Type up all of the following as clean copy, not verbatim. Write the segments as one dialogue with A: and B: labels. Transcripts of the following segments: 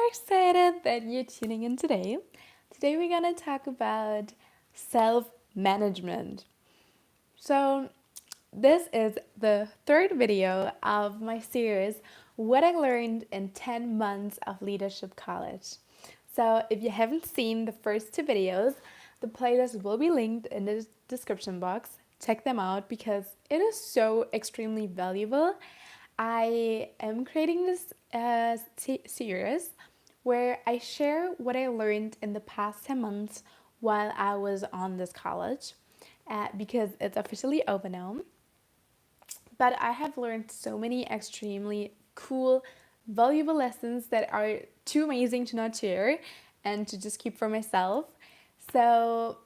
A: excited that you're tuning in today. Today we're gonna talk about self-management. So this is the third video of my series, What I Learned in 10 Months of Leadership College. So if you haven't seen the first two videos, the playlist will be linked in the description box. Check them out because it is so extremely valuable. I am creating this series where I share what I learned in the past 10 months while I was on this college because it's officially over now. But I have learned so many extremely cool, valuable lessons that are too amazing to not share and to just keep for myself. So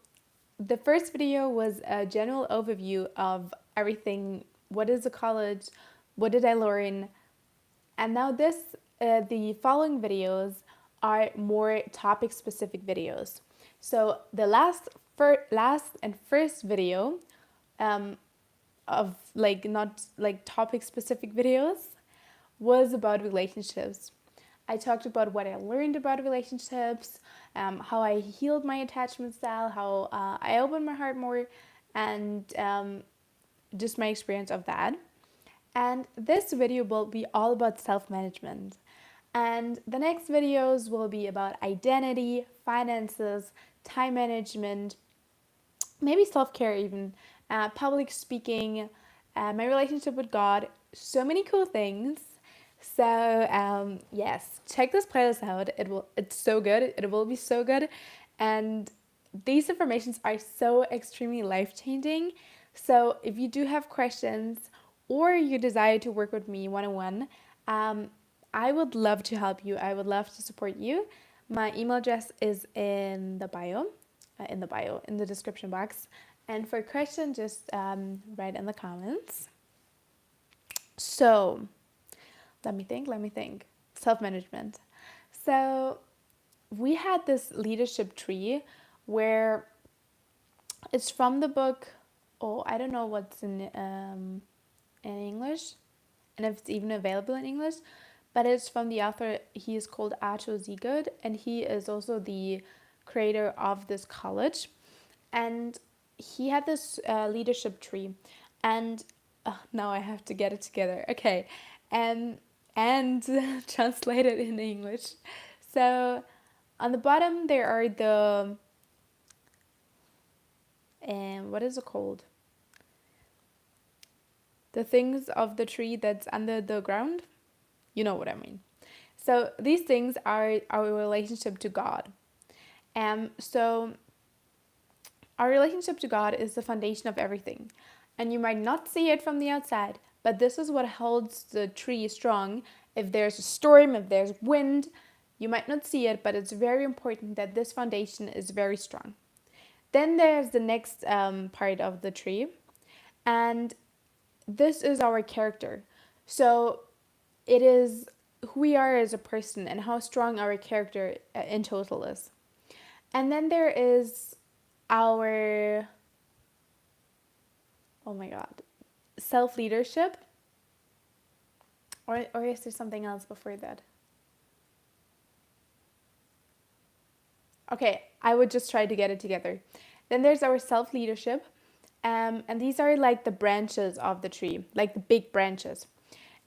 A: the first video was a general overview of everything. What is a college? What did I learn? And now the following videos are more topic-specific videos. So the last and first video of not topic-specific videos was about relationships. I talked about what I learned about relationships, how I healed my attachment style, how I opened my heart more, and just my experience of that. And this video will be all about self-management. And the next videos will be about identity, finances, time management, maybe self-care even, public speaking, my relationship with God, so many cool things. So yes, check this playlist out. It's so good. It will be so good. And these informations are so extremely life-changing. So if you do have questions or you desire to work with me one-on-one, I would love to help you. I would love to support you. My email address is in the in the description box. And for questions, just write in the comments. So let me think. Self-management. So we had this leadership tree where it's from the book. Oh, I don't know what's in English, and if it's even available in English, but it's from the author. He is called Arthur Siegert, and he is also the creator of this college. And he had this leadership tree, and now I have to get it together. Okay, and translate it in English. So on the bottom there are the what is it called? The things of the tree that's under the ground. You know what I mean. So these things are our relationship to God. So our relationship to God is the foundation of everything. And you might not see it from the outside, but this is what holds the tree strong. If there's a storm, if there's wind, you might not see it, but it's very important that this foundation is very strong. Then there's the next part of the tree, and this is our character. So it is who we are as a person and how strong our character in total is. And then there is our, oh my God, self-leadership. Or is there something else before that? Okay, I would just try to get it together. Then there's our self-leadership. And these are like the branches of the tree, like the big branches.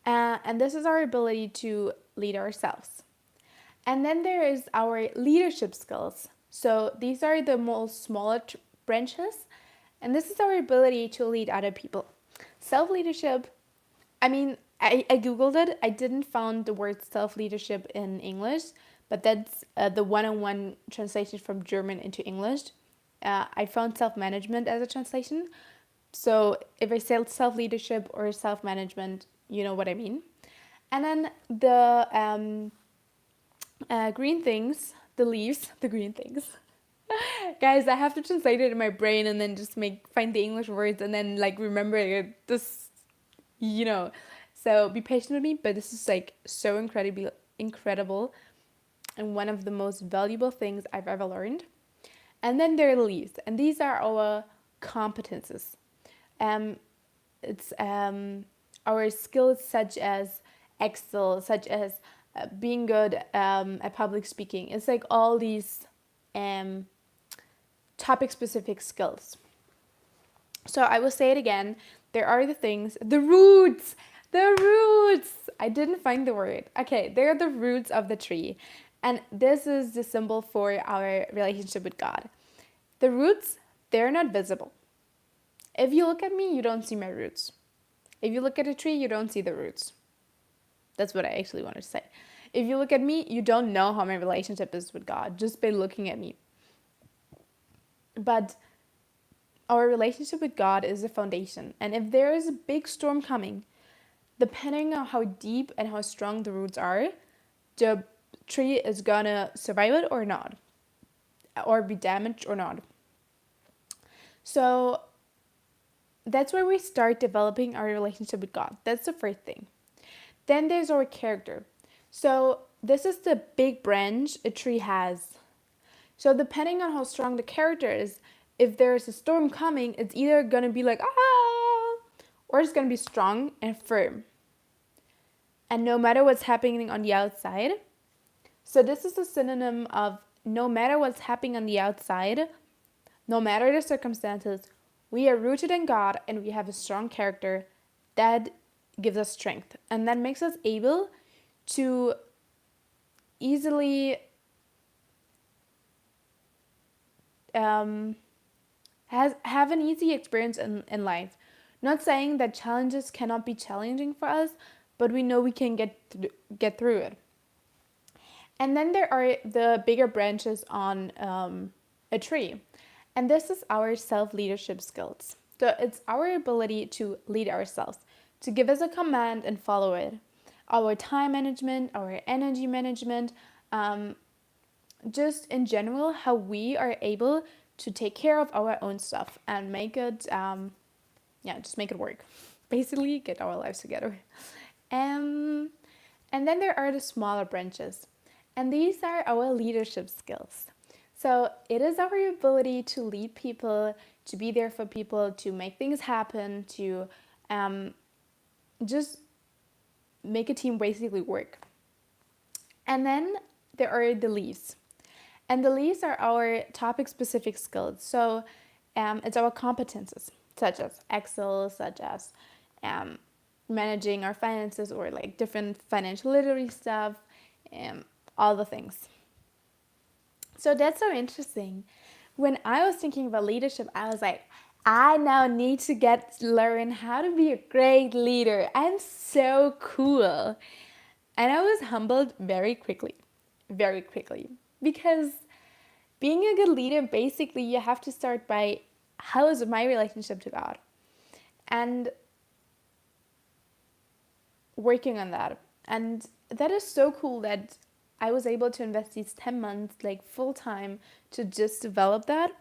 A: And this is our ability to lead ourselves. And then there is our leadership skills. So these are the most smaller branches. And this is our ability to lead other people. Self-leadership, I mean, I Googled it. I didn't find the word self-leadership in English, but that's the one-on-one translation from German into English. I found self-management as a translation. So if I say self-leadership or self-management, you know what I mean. And then the green things, the leaves, the green things. Guys, I have to translate it in my brain and then just find the English words and then remember this, So be patient with me, but this is so incredible and one of the most valuable things I've ever learned. And then there are the leaves, and these are our competences. It's our skills such as Excel, such as being good at public speaking. It's like all these topic specific skills. So I will say it again. There are the things, the roots. I didn't find the word. Okay, they're the roots of the tree. And this is the symbol for our relationship with God. The roots, they're not visible. If you look at me, you don't see my roots. If you look at a tree, you don't see the roots. That's what I actually wanted to say. If you look at me, you don't know how my relationship is with God just by looking at me. But our relationship with God is a foundation. And if there is a big storm coming, depending on how deep and how strong the roots are, the tree is gonna survive it or not, or be damaged or not. So that's where we start developing our relationship with God. That's the first thing. Then there's our character. So this is the big branch a tree has. So depending on how strong the character is, if there's a storm coming, it's either going to be like, or it's going to be strong and firm. And no matter what's happening on the outside. So this is a synonym of no matter what's happening on the outside, no matter the circumstances, we are rooted in God and we have a strong character that gives us strength. And that makes us able to easily have an easy experience in life. Not saying that challenges cannot be challenging for us, but we know we can get through it. And then there are the bigger branches on a tree. And this is our self-leadership skills. So it's our ability to lead ourselves, to give us a command and follow it. Our time management, our energy management, just in general, how we are able to take care of our own stuff and make it, just make it work. Basically, get our lives together. And then there are the smaller branches. And these are our leadership skills. So it is our ability to lead people, to be there for people, to make things happen, to just make a team basically work. And then there are the leaves. And the leaves are our topic-specific skills. So it's our competences, such as Excel, such as managing our finances or like different financial literacy stuff, all the things. So that's so interesting. When I was thinking about leadership, I was like, I now need to learn how to be a great leader. I'm so cool. And I was humbled very quickly, because being a good leader, basically you have to start by, how is my relationship to God? And working on that. And that is so cool that I was able to invest these 10 months like full time to just develop that.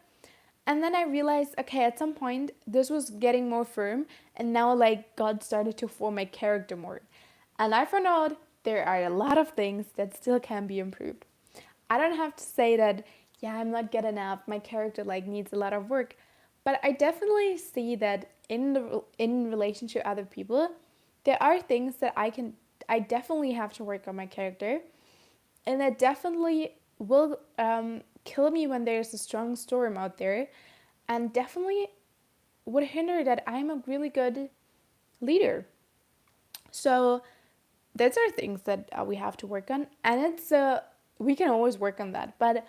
A: And then I realized, okay, at some point this was getting more firm, and now like God started to form my character more. And I found out there are a lot of things that still can be improved. I don't have to say that, I'm not good enough, my character like needs a lot of work, but I definitely see that in relationship to other people, there are things that I definitely have to work on my character. And that definitely will kill me when there's a strong storm out there, and definitely would hinder that I'm a really good leader. So those are things that we have to work on, and it's we can always work on that. But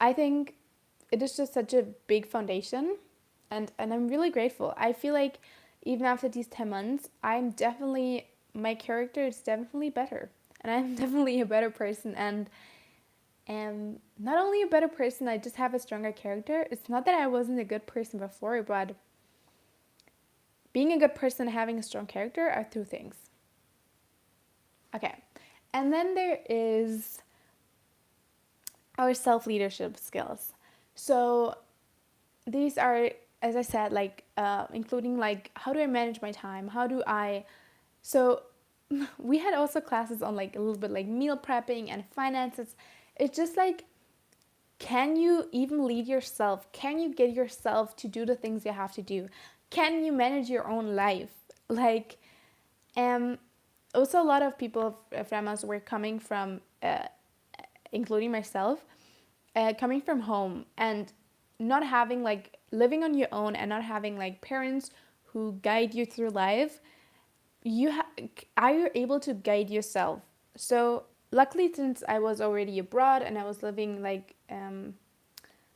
A: I think it is just such a big foundation, and I'm really grateful. I feel like even after these 10 months, my character is definitely better. And I'm definitely a better person, and not only a better person, I just have a stronger character. It's not that I wasn't a good person before, but being a good person and having a strong character are two things. Okay, and then there is our self-leadership skills. So these are, as I said, like including like, how do I manage my time? So we had also classes on like a little bit like meal prepping and finances. It's just like, can you even lead yourself? Can you get yourself to do the things you have to do? Can you manage your own life? Like, also a lot of people from us were coming from, including myself, coming from home and not having like living on your own and not having like parents who guide you through life. Are you able to guide yourself? So luckily, since I was already abroad and I was living like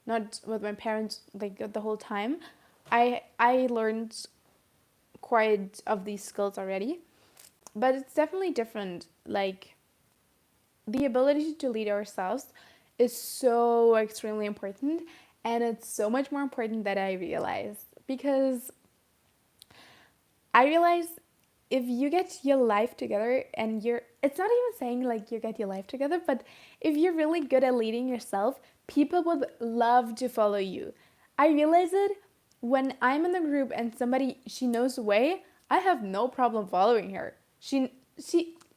A: not with my parents like the whole time, I learned quite of these skills already. But it's definitely different. Like the ability to lead ourselves is so extremely important, and it's so much more important than I realized, because I realized if you get your life together and it's not even saying like you get your life together, but if you're really good at leading yourself, people would love to follow you. I realize it when I'm in the group and she knows the way. I have no problem following her.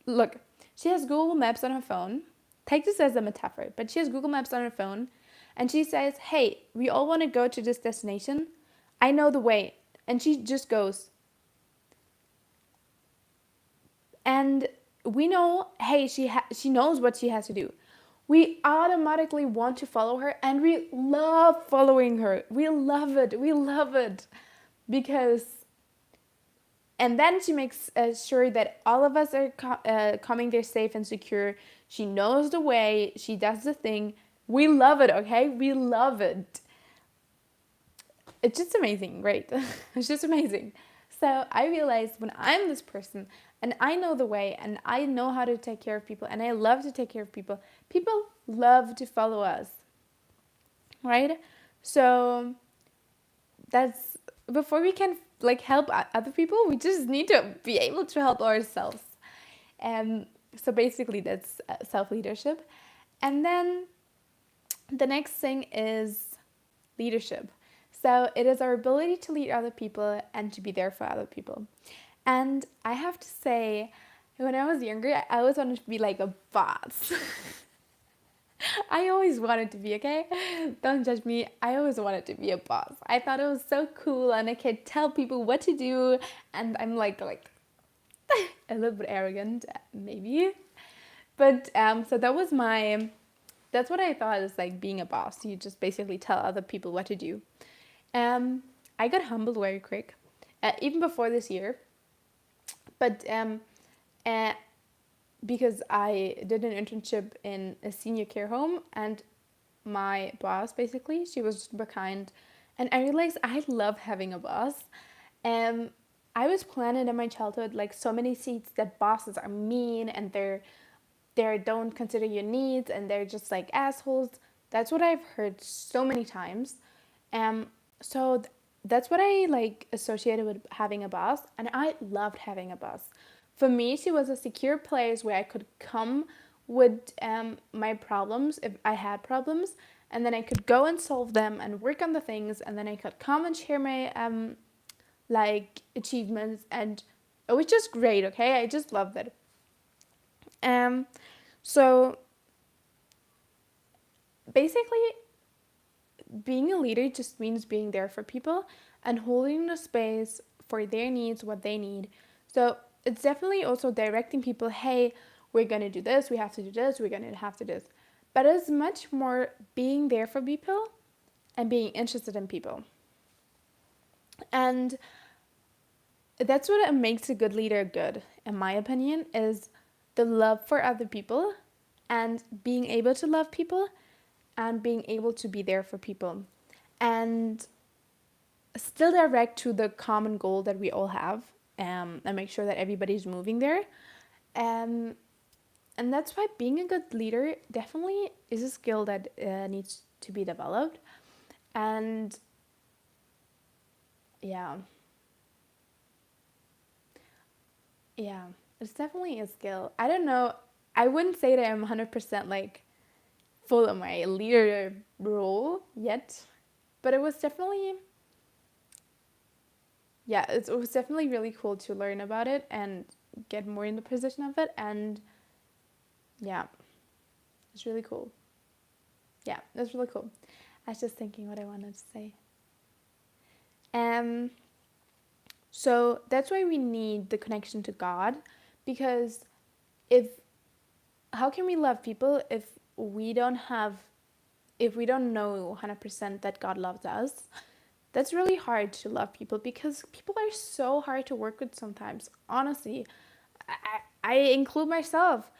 A: Look, she has Google Maps on her phone. Take this as a metaphor, but she has Google Maps on her phone, and she says, hey, we all want to go to this destination. I know the way. And she just goes. And we know, hey, she knows what she has to do. We automatically want to follow her, and we love following her. We love it. We love it. And then she makes sure that all of us are coming there safe and secure. She knows the way. She does the thing. We love it, okay? We love it. It's just amazing, right? It's just amazing. So I realized when I'm this person and I know the way and I know how to take care of people and I love to take care of people, people love to follow us, right? So that's, before we can like help other people, we just need to be able to help ourselves. So basically that's self-leadership. And then the next thing is leadership. So it is our ability to lead other people and to be there for other people. And I have to say, when I was younger, I always wanted to be like a boss. I always wanted to be, okay? Don't judge me. I always wanted to be a boss. I thought it was so cool and I could tell people what to do. And I'm like a little bit arrogant, maybe. But so that's what I thought is like being a boss. You just basically tell other people what to do. I got humbled very quick, even before this year. But because I did an internship in a senior care home, and my boss, basically, she was super kind, and I realized I love having a boss. I was planted in my childhood like so many seeds that bosses are mean and they don't consider your needs and they're just like assholes. That's what I've heard so many times. So that's what I like associated with having a boss, and I loved having a boss. For me, she was a secure place where I could come with my problems if I had problems, and then I could go and solve them and work on the things, and then I could come and share my like achievements, and it was just great. Okay, I just loved it. So basically, being a leader just means being there for people and holding the space for their needs, what they need. So it's definitely also directing people, hey, we're going to do this, we have to do this, we're going to have to do this. But it's much more being there for people and being interested in people. And that's what makes a good leader good, in my opinion, is the love for other people and being able to love people and being able to be there for people and still direct to the common goal that we all have, and make sure that everybody's moving there. And that's why being a good leader definitely is a skill that needs to be developed. And yeah, it's definitely a skill. I don't know. I wouldn't say that I'm 100% like full of my leader role yet, but it was definitely, it was definitely really cool to learn about it and get more in the position of it. And yeah, it's really cool. Yeah, it's really cool. I was just thinking what I wanted to say. So that's why we need the connection to God, because if how can we love people if we don't know 100% that God loves us? That's really hard to love people, because people are so hard to work with sometimes. Honestly, I include myself.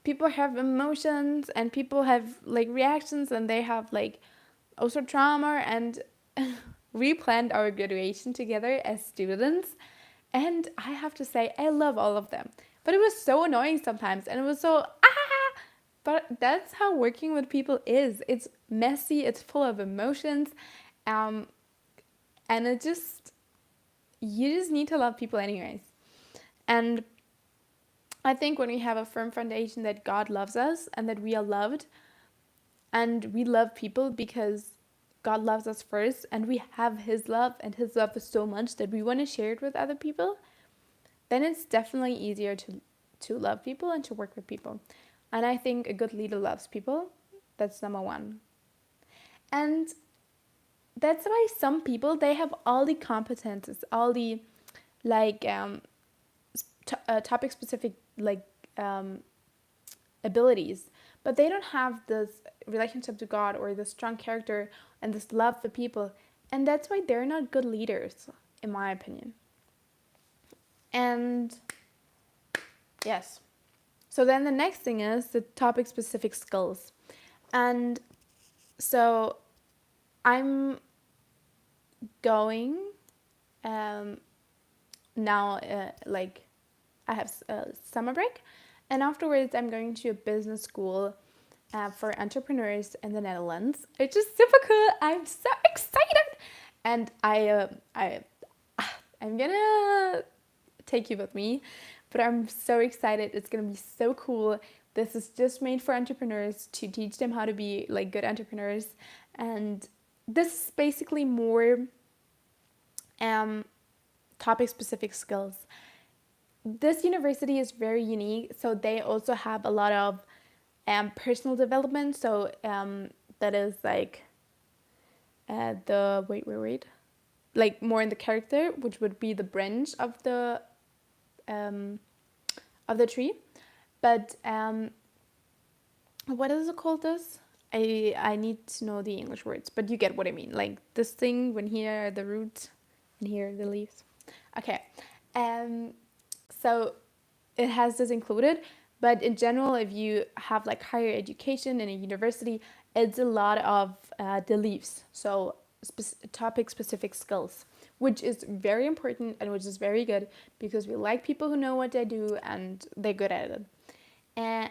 A: People have emotions, and people have like reactions, and they have like also trauma. And we planned our graduation together as students, and I have to say I love all of them, but it was so annoying sometimes, and it was so but that's how working with people is. It's messy, it's full of emotions, um and you just need to love people anyways. And I think when we have a firm foundation that God loves us and that we are loved, and we love people because God loves us first, and we have His love, and His love is so much that we want to share it with other people, then it's definitely easier to love people and to work with people. And I think a good leader loves people. That's number one. And that's why some people, they have all the competences, all the like topic specific like abilities, but they don't have this relationship to God or this strong character and this love for people, and that's why they're not good leaders, in my opinion. And yes, so then the next thing is the topic specific skills. And so I'm going now like I have a summer break, and afterwards I'm going to a business school for entrepreneurs in the Netherlands, which is super cool. I'm so excited, and I'm gonna take you with me, but I'm so excited. It's gonna be so cool. This is just made for entrepreneurs, to teach them how to be like good entrepreneurs, and this is basically more topic specific skills. This university is very unique, so they also have a lot of personal development. So that is like the like more in the character, which would be the branch of the tree. But what is it called? This I need to know the English words, but you get what I mean. Like this thing when here are the roots and here are the leaves. Okay, so it has this included, but in general, if you have like higher education in a university, it's a lot of the leaves. So topic specific skills, which is very important and which is very good, because we like people who know what they do and they're good at it. And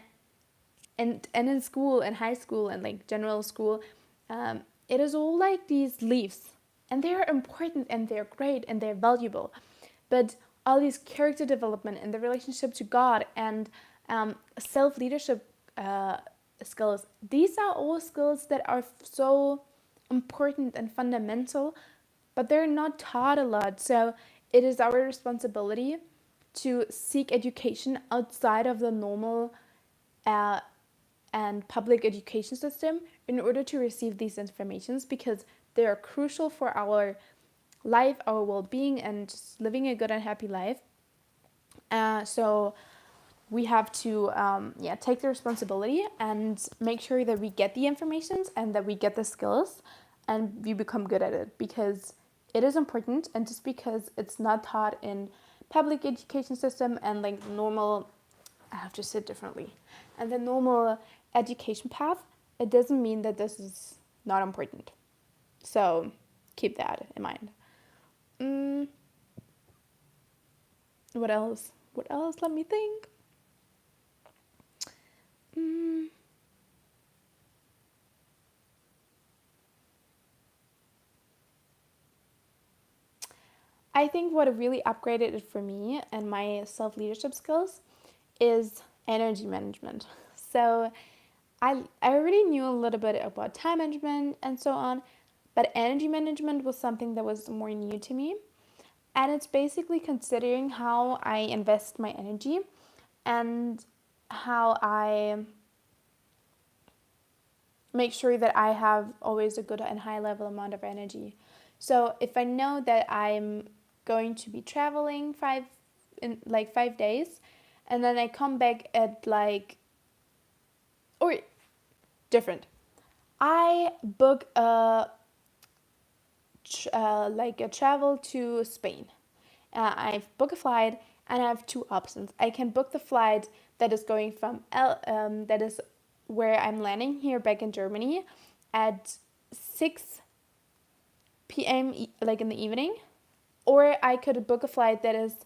A: in school and high school and like general school, it is all like these leaves, and they're important and they're great and they're valuable, but all these character development and the relationship to God and self-leadership skills, these are all skills that are so important and fundamental, but they're not taught a lot. So it is our responsibility to seek education outside of the normal and public education system in order to receive these informations, because they are crucial for our life, our well-being, and just living a good and happy life. So we have to take the responsibility and make sure that we get the information and that we get the skills and we become good at it, because it is important. And just because it's not taught in public education system and like normal, I have to sit differently, and the normal education path, it doesn't mean that this is not important. So keep that in mind. What else? Let me think. I think what really upgraded it for me and my self-leadership skills is energy management. So I already knew a little bit about time management and so on, but energy management was something that was more new to me. And it's basically considering how I invest my energy and how I make sure that I have always a good and high level amount of energy. So if I know that I'm going to be traveling 5 days, and then I come back at or different. I book a travel to Spain. I book a flight, and I have two options. I can book the flight that is going from that is where I'm landing here back in Germany at 6 p.m. Like in the evening, or I could book a flight that is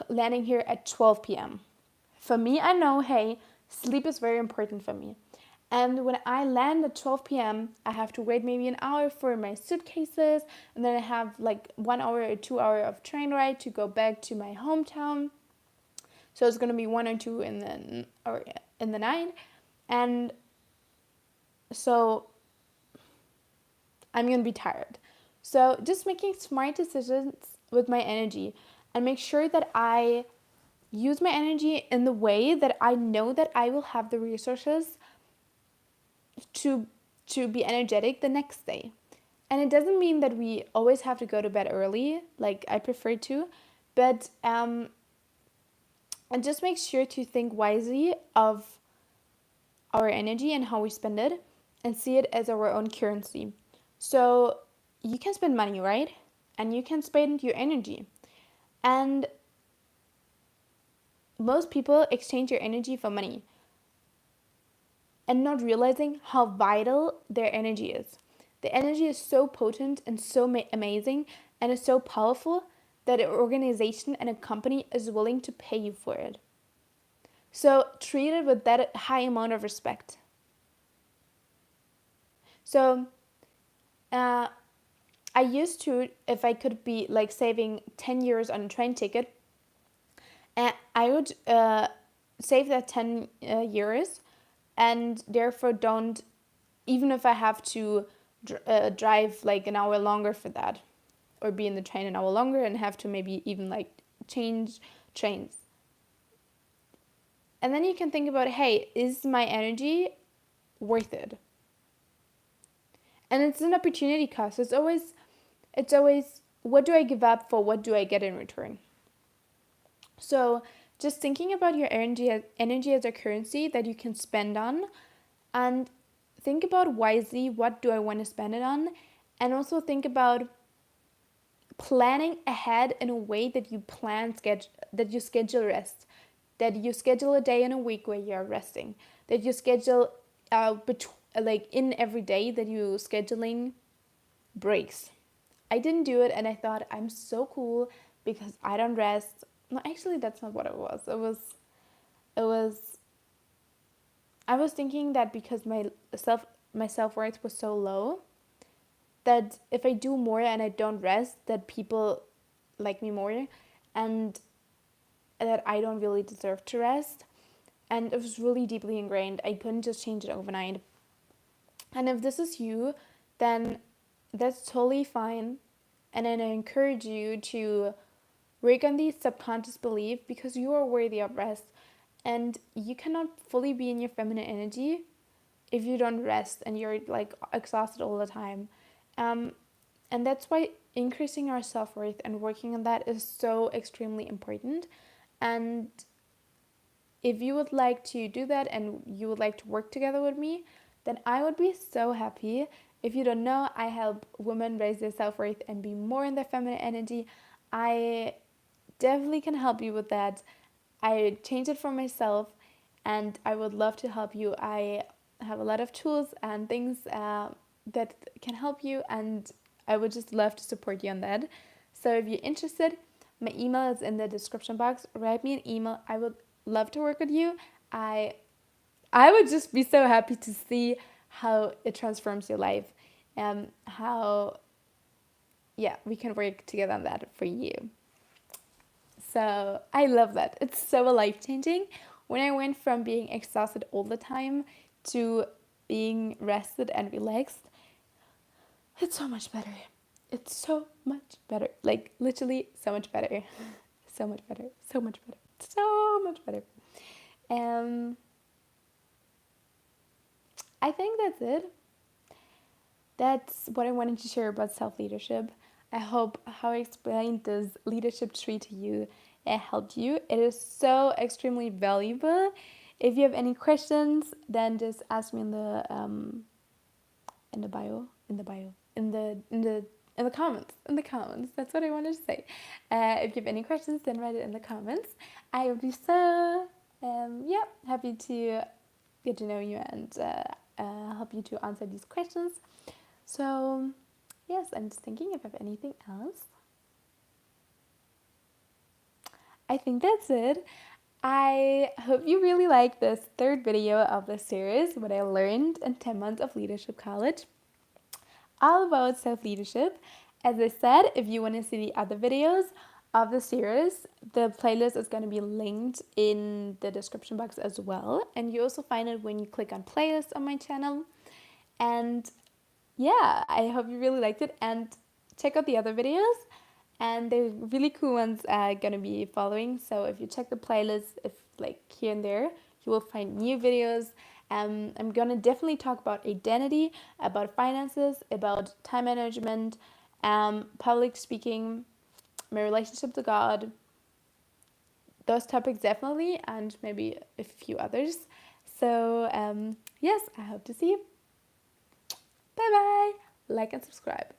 A: landing here at 12 p.m. For me, I know, hey, sleep is very important for me. And when I land at 12 p.m., I have to wait maybe an hour for my suitcases, and then I have like 1 hour or 2 hour of train ride to go back to my hometown. So it's gonna be 1 or 2 in the night, and so I'm gonna be tired. So just making smart decisions with my energy, and make sure that I use my energy in the way that I know that I will have the resources to be energetic the next day. And it doesn't mean that we always have to go to bed early, like I prefer to, but and just make sure to think wisely of our energy and how we spend it, and see it as our own currency. So you can spend money, right? And you can spend your energy. And most people exchange your energy for money, and not realizing how vital their energy is. The energy is so potent and so amazing, and is so powerful that an organization and a company is willing to pay you for it. So treat it with that high amount of respect. So I used to, if I could be like saving 10 euros on a train ticket, and I would save that 10 euros, and therefore don't, even if I have to drive like an hour longer for that, or be in the train an hour longer and have to maybe even like change trains. And then you can think about, hey, is my energy worth it? And it's an opportunity cost. It's always what do I give up for what do I get in return? So just thinking about your energy as a currency that you can spend on, and think about wisely, what do I want to spend it on? And also think about planning ahead in a way that you schedule rest, that you schedule a day in a week where you're resting, that you schedule in every day that you scheduling breaks. I didn't do it, and I thought I'm so cool because I don't rest. No, actually, that's not what it was. I was thinking that because my self-worth was so low, that if I do more and I don't rest, that people like me more, and that I don't really deserve to rest. And it was really deeply ingrained. I couldn't just change it overnight. And if this is you, then that's totally fine. And then I encourage you to work on these subconscious beliefs, because you are worthy of rest. And you cannot fully be in your feminine energy if you don't rest and you're like exhausted all the time. And that's why increasing our self-worth and working on that is so extremely important. And if you would like to do that and you would like to work together with me, then I would be so happy. If you don't know, I help women raise their self-worth and be more in their feminine energy. I definitely can help you with that. I changed it for myself, and I would love to help you. I have a lot of tools and things that can help you, and I would just love to support you on that. So if you're interested, my email is in the description box. Write me an email. I would love to work with you. I would just be so happy to see how it transforms your life, and how we can work together on that for you. So I love that. It's so life-changing. When I went from being exhausted all the time to being rested and relaxed, it's so much better. It's so much better. Like literally so much better. So much better. So much better. So much better. I think that's it. That's what I wanted to share about self-leadership. I hope how I explained this leadership tree to you it helped you. It is so extremely valuable. If you have any questions, then just ask me in the comments. That's what I wanted to say. If you have any questions, then write it in the comments. I would be so happy to get to know you and help you to answer these questions. So yes, I'm just thinking if I have anything else. I think that's it. I hope you really like this third video of the series, what I learned in 10 months of leadership college, all about self-leadership. As I said, if you want to see the other videos of the series, the playlist is going to be linked in the description box as well. And you also find it when you click on playlist on my channel. And yeah, I hope you really liked it, and check out the other videos. And the really cool ones are gonna be following. So if you check the playlist, if like here and there, you will find new videos. I'm gonna definitely talk about identity, about finances, about time management, public speaking, my relationship to God. Those topics definitely, and maybe a few others. So yes, I hope to see you. Bye bye. Like and subscribe.